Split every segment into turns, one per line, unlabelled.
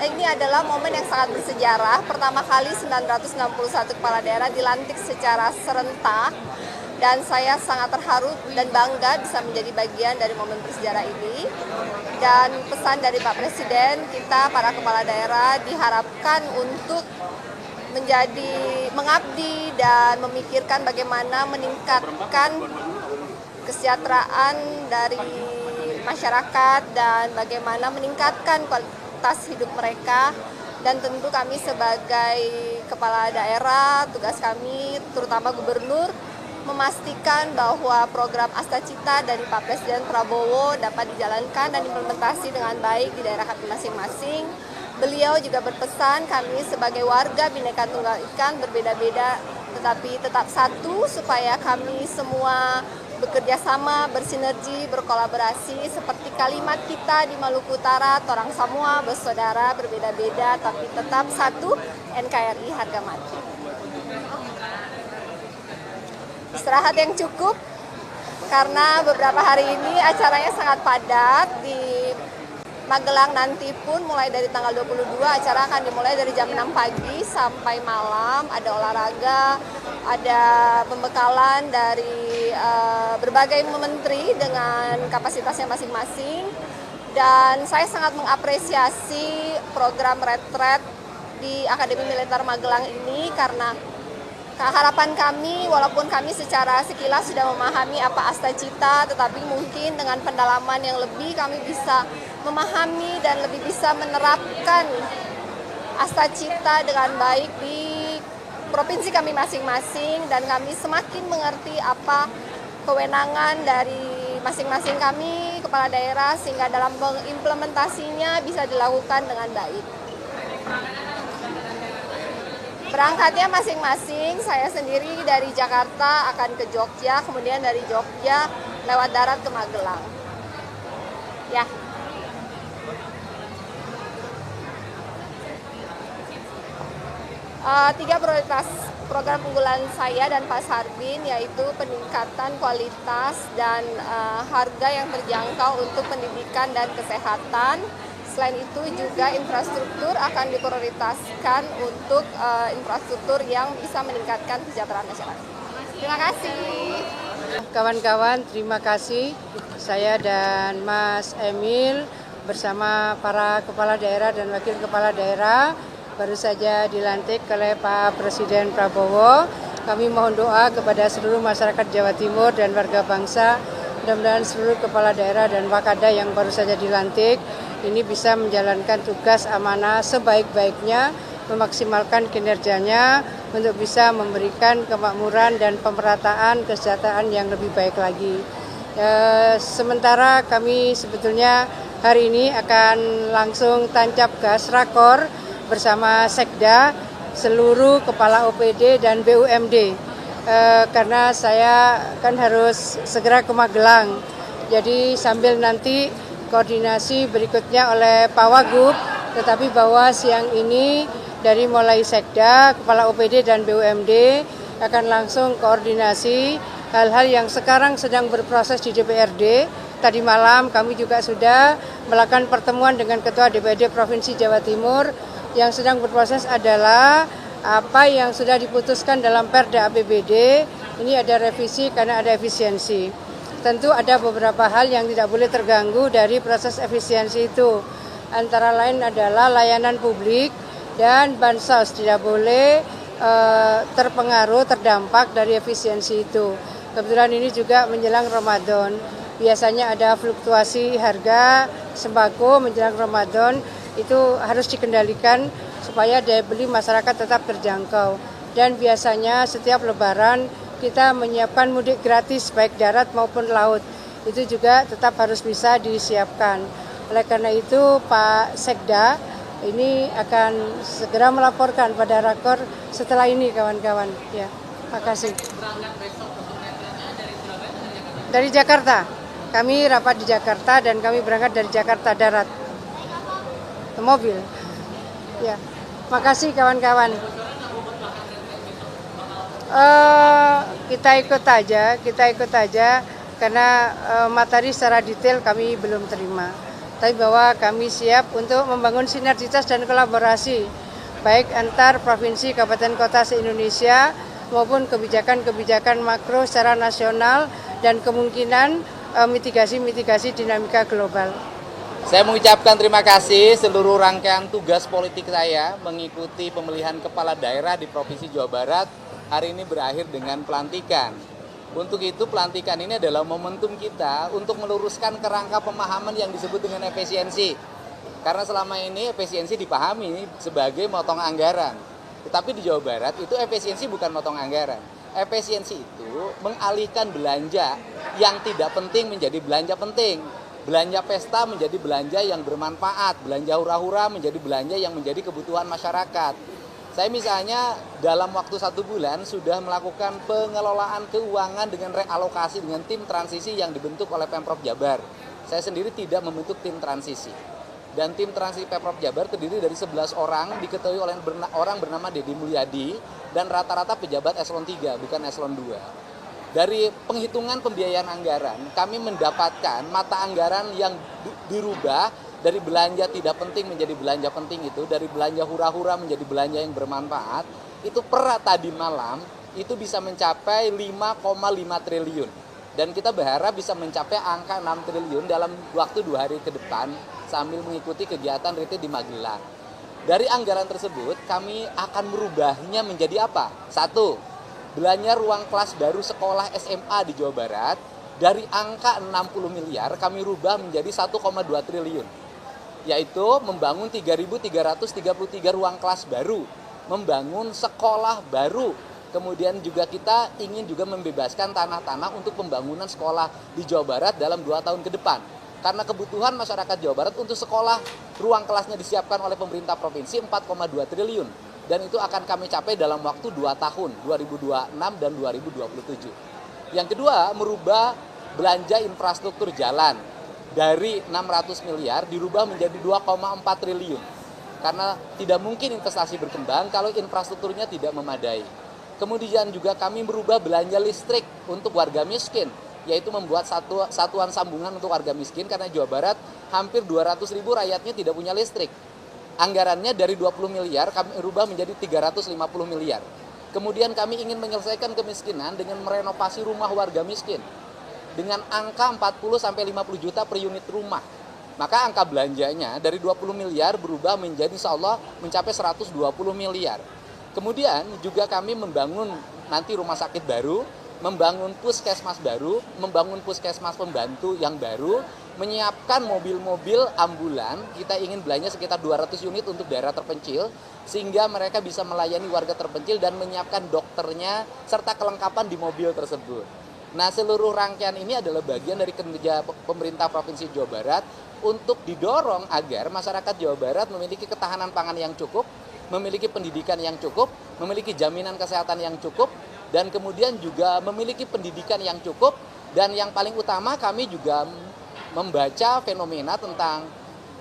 ini adalah momen yang sangat bersejarah. Pertama kali 961 kepala daerah dilantik secara serentak. Dan saya sangat terharu dan bangga bisa menjadi bagian dari momen bersejarah ini. Dan pesan dari Pak Presiden, kita para kepala daerah diharapkan untuk mengabdi dan memikirkan bagaimana meningkatkan kesejahteraan dari masyarakat dan bagaimana meningkatkan kualitas hidup mereka. Dan tentu kami sebagai kepala daerah, tugas kami terutama gubernur memastikan bahwa program Asta Cita dari Pak Presiden Prabowo dapat dijalankan dan implementasi dengan baik di daerah kami masing-masing. Beliau juga berpesan kami sebagai warga Bhinneka Tunggal Ika berbeda-beda tetapi tetap satu, supaya kami semua bekerja sama, bersinergi, berkolaborasi seperti kalimat kita di Maluku Utara, torang semua bersaudara, berbeda-beda tapi tetap satu, NKRI harga mati. Istirahat yang cukup karena beberapa hari ini acaranya sangat padat. Di Magelang nanti pun mulai dari tanggal 22 acara akan dimulai dari jam 6 pagi sampai malam. Ada olahraga, ada pembekalan dari berbagai menteri dengan kapasitasnya masing-masing. Dan saya sangat mengapresiasi program retret di Akademi Militer Magelang ini karena harapan kami, walaupun kami secara sekilas sudah memahami apa Asta Cita, tetapi mungkin dengan pendalaman yang lebih kami bisa memahami dan lebih bisa menerapkan Asta Cita dengan baik di provinsi kami masing-masing, dan kami semakin mengerti apa kewenangan dari masing-masing kami, kepala daerah, sehingga dalam mengimplementasinya bisa dilakukan dengan baik. Berangkatnya masing-masing, saya sendiri dari Jakarta akan ke Jogja, kemudian dari Jogja lewat darat ke Magelang. Ya. Tiga prioritas program unggulan saya dan Pak Sarbin, yaitu peningkatan kualitas dan harga yang terjangkau untuk pendidikan dan kesehatan. Selain itu juga infrastruktur akan diprioritaskan untuk infrastruktur yang bisa meningkatkan kesejahteraan masyarakat. Terima kasih.
Kawan-kawan, terima kasih. Saya dan Mas Emil bersama para kepala daerah dan wakil kepala daerah baru saja dilantik oleh Pak Presiden Prabowo. Kami mohon doa kepada seluruh masyarakat Jawa Timur dan warga bangsa. Mudah-mudahan seluruh kepala daerah dan wakada yang baru saja dilantik ini bisa menjalankan tugas amanah sebaik-baiknya, memaksimalkan kinerjanya untuk bisa memberikan kemakmuran dan pemerataan kesejahteraan yang lebih baik lagi. Sementara kami sebetulnya hari ini akan langsung tancap gas rakor bersama Sekda, seluruh kepala OPD dan BUMD. Karena saya kan harus segera ke Magelang. Jadi sambil nanti koordinasi berikutnya oleh Pak Wagub, tetapi bahwa siang ini dari mulai Sekda, Kepala OPD dan BUMD akan langsung koordinasi hal-hal yang sekarang sedang berproses di DPRD. Tadi malam kami juga sudah melakukan pertemuan dengan Ketua DPRD Provinsi Jawa Timur. Yang sedang berproses adalah apa yang sudah diputuskan dalam Perda APBD, ini ada revisi karena ada efisiensi. Tentu ada beberapa hal yang tidak boleh terganggu dari proses efisiensi itu. Antara lain adalah layanan publik dan bansos tidak boleh terpengaruh, terdampak dari efisiensi itu. Kebetulan ini juga menjelang Ramadan. Biasanya ada fluktuasi harga sembako menjelang Ramadan, itu harus dikendalikan supaya daya beli masyarakat tetap terjangkau. Dan biasanya setiap lebaran kita menyiapkan mudik gratis baik darat maupun laut. Itu juga tetap harus bisa disiapkan. Oleh karena itu Pak Sekda ini akan segera melaporkan pada rakor setelah ini kawan-kawan. Ya, makasih. Dari Jakarta. Kami rapat di Jakarta dan kami berangkat dari Jakarta darat. Mobil. Ya. Makasih kawan-kawan. Kita ikut aja karena materi secara detail kami belum terima. tapi bahwa kami siap untuk membangun sinergitas dan kolaborasi baik antar provinsi, kabupaten, kota se-Indonesia maupun kebijakan-kebijakan makro secara nasional dan kemungkinan mitigasi dinamika global.
Saya mengucapkan terima kasih seluruh rangkaian tugas politik saya mengikuti pemilihan kepala daerah di Provinsi Jawa Barat. Hari ini berakhir dengan pelantikan. Untuk itu pelantikan ini adalah momentum kita untuk meluruskan kerangka pemahaman yang disebut dengan efisiensi. Karena selama ini efisiensi dipahami sebagai motong anggaran. Tetapi di Jawa Barat itu efisiensi bukan motong anggaran. Efisiensi itu mengalihkan belanja yang tidak penting menjadi belanja penting. Belanja pesta menjadi belanja yang bermanfaat, belanja hura-hura menjadi belanja yang menjadi kebutuhan masyarakat. Saya misalnya dalam waktu 1 bulan sudah melakukan pengelolaan keuangan dengan realokasi dengan tim transisi yang dibentuk oleh Pemprov Jabar. Saya sendiri tidak membentuk tim transisi. Dan tim transisi Pemprov Jabar terdiri dari 11 orang, diketahui oleh orang bernama Deddy Mulyadi, dan rata-rata pejabat eselon 3, bukan eselon 2. Dari penghitungan pembiayaan anggaran, kami mendapatkan mata anggaran yang dirubah dari belanja tidak penting menjadi belanja penting itu, dari belanja hura-hura menjadi belanja yang bermanfaat, itu per tadi malam itu bisa mencapai 5,5 triliun. Dan kita berharap bisa mencapai angka 6 triliun dalam waktu 2 hari ke depan sambil mengikuti kegiatan retreat di Magelang. Dari anggaran tersebut, kami akan merubahnya menjadi apa? 1. Belanja ruang kelas baru sekolah SMA di Jawa Barat dari angka 60 miliar kami rubah menjadi 1,2 triliun. Yaitu membangun 3.333 ruang kelas baru, membangun sekolah baru. Kemudian juga kita ingin juga membebaskan tanah-tanah untuk pembangunan sekolah di Jawa Barat dalam 2 tahun ke depan. Karena kebutuhan masyarakat Jawa Barat untuk sekolah, ruang kelasnya disiapkan oleh pemerintah provinsi 4,2 triliun. Dan itu akan kami capai dalam waktu 2 tahun, 2026 dan 2027. Yang kedua, merubah belanja infrastruktur jalan dari 600 miliar dirubah menjadi 2,4 triliun. Karena tidak mungkin investasi berkembang kalau infrastrukturnya tidak memadai. Kemudian juga kami merubah belanja listrik untuk warga miskin, yaitu membuat satuan sambungan untuk warga miskin karena Jawa Barat hampir 200.000 rakyatnya tidak punya listrik. Anggarannya dari 20 miliar kami rubah menjadi 350 miliar. Kemudian kami ingin menyelesaikan kemiskinan dengan merenovasi rumah warga miskin dengan angka 40 sampai 50 juta per unit rumah. Maka angka belanjanya dari 20 miliar berubah menjadi insyaallah mencapai 120 miliar. Kemudian juga kami membangun nanti rumah sakit baru, membangun puskesmas baru, membangun puskesmas pembantu yang baru, menyiapkan mobil-mobil ambulan. Kita ingin belanja sekitar 200 unit untuk daerah terpencil sehingga mereka bisa melayani warga terpencil dan menyiapkan dokternya serta kelengkapan di mobil tersebut. Nah, seluruh rangkaian ini adalah bagian dari kerja pemerintah Provinsi Jawa Barat untuk didorong agar masyarakat Jawa Barat memiliki ketahanan pangan yang cukup, memiliki pendidikan yang cukup, memiliki jaminan kesehatan yang cukup, dan kemudian juga memiliki pendidikan yang cukup. Dan yang paling utama kami juga membaca fenomena tentang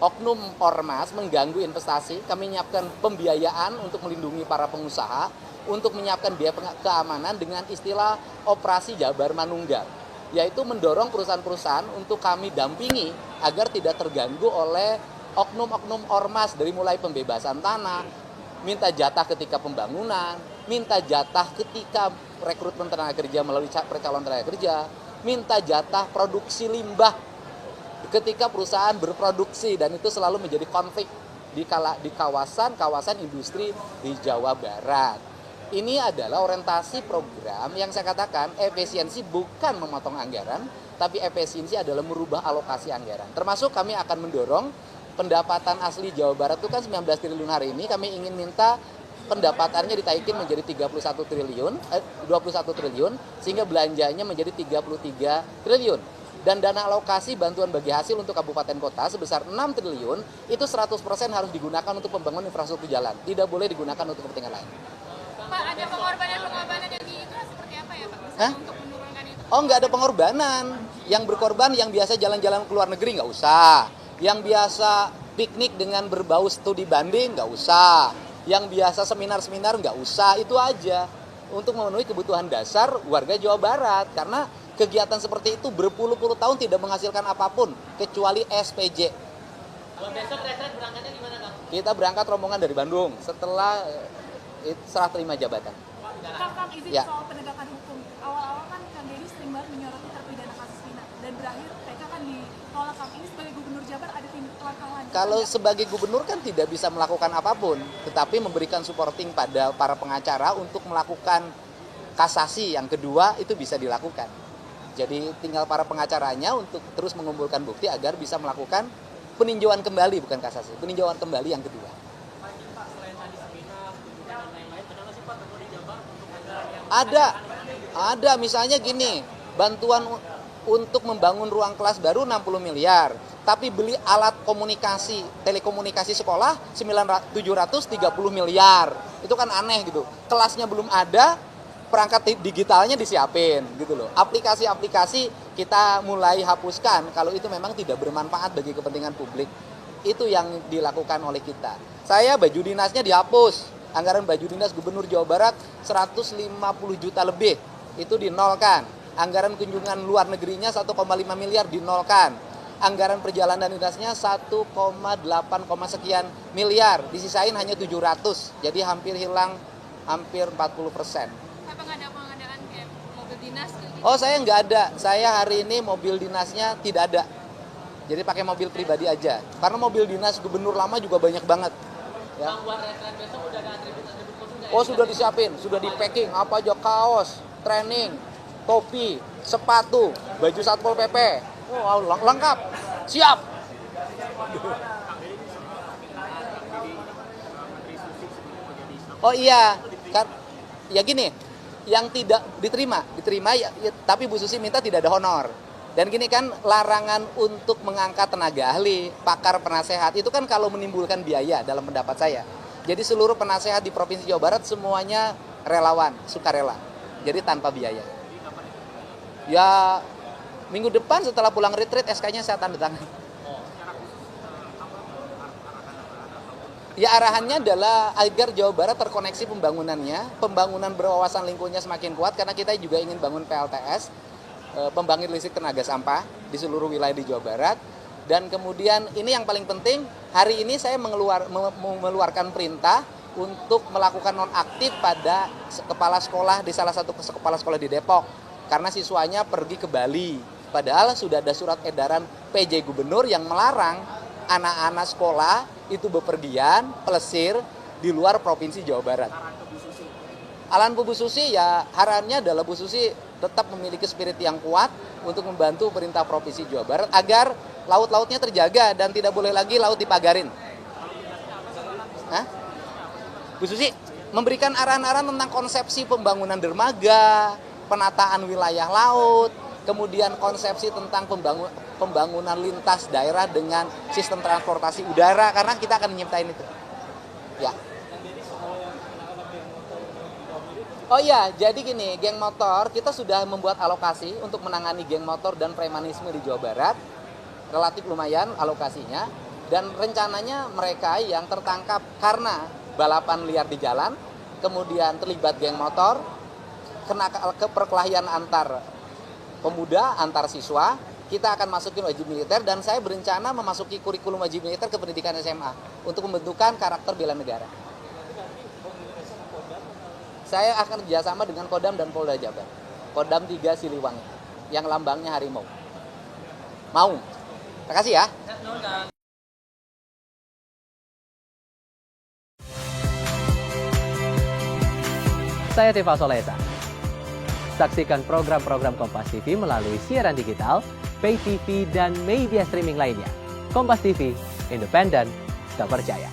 oknum ormas mengganggu investasi. Kami menyiapkan pembiayaan untuk melindungi para pengusaha, untuk menyiapkan biaya keamanan dengan istilah operasi Jabar Manunggal, yaitu mendorong perusahaan-perusahaan untuk kami dampingi agar tidak terganggu oleh oknum-oknum ormas, dari mulai pembebasan tanah, minta jatah ketika pembangunan, minta jatah ketika rekrutmen tenaga kerja melalui percalonan tenaga kerja, minta jatah produksi limbah ketika perusahaan berproduksi, dan itu selalu menjadi konflik di kawasan industri di Jawa Barat. Ini adalah orientasi program yang saya katakan efisiensi bukan memotong anggaran, tapi efisiensi adalah merubah alokasi anggaran. Termasuk kami akan mendorong pendapatan asli Jawa Barat itu kan 19 triliun hari ini, kami ingin minta pendapatannya ditaikin menjadi 21 triliun sehingga belanjanya menjadi 33 triliun. Dan dana alokasi bantuan bagi hasil untuk kabupaten kota sebesar 6 triliun itu 100% harus digunakan untuk pembangunan infrastruktur jalan, tidak boleh digunakan untuk kepentingan lain.
Pak, ada pengorbanan yang itu seperti apa ya Pak? Untuk menurunkan itu?
Oh, nggak ada pengorbanan. Yang berkorban yang biasa jalan-jalan ke luar negeri nggak usah. Yang biasa piknik dengan berbau studi banding nggak usah. Yang biasa seminar-seminar nggak usah. Itu aja untuk memenuhi kebutuhan dasar warga Jawa Barat. Karena kegiatan seperti itu berpuluh-puluh tahun tidak menghasilkan apapun kecuali SPJ.
Besok retret berangkatnya gimana, Kang?
Kita berangkat rombongan dari Bandung setelah serah terima jabatan.
Kang, izin
Ya.
soal penegakan hukum. Awal-awal kan Kang Deddy sering banget menyoroti terpidana kasus Vina dan berakhir TK kan ditolak. Kang, ini sebagai Gubernur Jabar ada langkah lanjut?
Kalau sebagai gubernur kan tidak bisa melakukan apapun, tetapi memberikan supporting pada para pengacara untuk melakukan kasasi yang kedua itu bisa dilakukan. Jadi tinggal para pengacaranya untuk terus mengumpulkan bukti agar bisa melakukan peninjauan kembali, bukan kasasi, peninjauan kembali yang kedua. Ada misalnya gini, bantuan untuk membangun ruang kelas baru 60 miliar, tapi beli alat komunikasi, telekomunikasi sekolah 730 miliar. Itu kan aneh gitu. Kelasnya belum ada, perangkat digitalnya disiapin gitu loh. Aplikasi-aplikasi kita mulai hapuskan kalau itu memang tidak bermanfaat bagi kepentingan publik. Itu yang dilakukan oleh kita. Saya baju dinasnya dihapus. Anggaran baju dinas Gubernur Jawa Barat 150 juta lebih itu dinolkan. Anggaran kunjungan luar negerinya 1,5 miliar dinolkan. Anggaran perjalanan dinasnya 1,8 sekian miliar, disisain hanya 700. Jadi hampir hilang hampir 40%.
Apa nggak ada pengadaan kayak mobil dinas gitu?
Oh, saya nggak ada. Saya hari ini mobil dinasnya tidak ada. Jadi pakai mobil pribadi aja. Karena mobil dinas gubernur lama juga banyak banget. Ya.
Bang, buat retret besok udah ada atribut-atribut khusus nggak?
Oh, sudah disiapin, sudah di packing. Apa aja, kaos, training, topi, sepatu, baju Satpol PP. Oh, lengkap. Siap. Oh iya, kan ya gini, yang tidak diterima ya, tapi Bu Susi minta tidak ada honor. Dan gini kan, larangan untuk mengangkat tenaga ahli, pakar, penasehat, itu kan kalau menimbulkan biaya dalam pendapat saya. Jadi seluruh penasehat di Provinsi Jawa Barat semuanya relawan, sukarela. Jadi tanpa biaya. Ya, minggu depan setelah pulang retreat, SK-nya saya tanda tangan. Ya, arahannya adalah agar Jawa Barat terkoneksi pembangunannya, pembangunan berwawasan lingkungannya semakin kuat, karena kita juga ingin bangun PLTS, pembangkit listrik tenaga sampah di seluruh wilayah di Jawa Barat. Dan kemudian ini yang paling penting, hari ini saya mengeluarkan perintah untuk melakukan nonaktif pada kepala sekolah di salah satu kepala sekolah di Depok, karena siswanya pergi ke Bali. Padahal sudah ada surat edaran PJ Gubernur yang melarang anak-anak sekolah itu bepergian, pelesir di luar Provinsi Jawa Barat. Arahan Bu Susi ya, harapannya adalah Bu Susi tetap memiliki spirit yang kuat untuk membantu pemerintah Provinsi Jawa Barat agar laut-lautnya terjaga dan tidak boleh lagi laut dipagarin. Hah? Bu Susi memberikan arahan-arahan tentang konsepsi pembangunan dermaga, penataan wilayah laut, kemudian konsepsi tentang pembangunan lintas daerah dengan sistem transportasi udara, karena kita akan nyiptain itu. Ya. Oh iya, jadi gini, geng motor, kita sudah membuat alokasi untuk menangani geng motor dan premanisme di Jawa Barat. Relatif lumayan alokasinya. Dan rencananya mereka yang tertangkap karena balapan liar di jalan, kemudian terlibat geng motor, kena perkelahian antar pemuda, antar siswa, kita akan masukin wajib militer, dan saya berencana memasuki kurikulum wajib militer ke pendidikan SMA untuk membentukkan karakter bela negara. Saya akan kerjasama dengan Kodam dan Polda Jabar. Kodam 3 Siliwangi, yang lambangnya harimau. Mau? Terima kasih ya.
Saya Tifa Solesa. Saksikan program-program Kompas TV melalui siaran digital, pay TV, dan media streaming lainnya. Kompas TV, independen, terpercaya.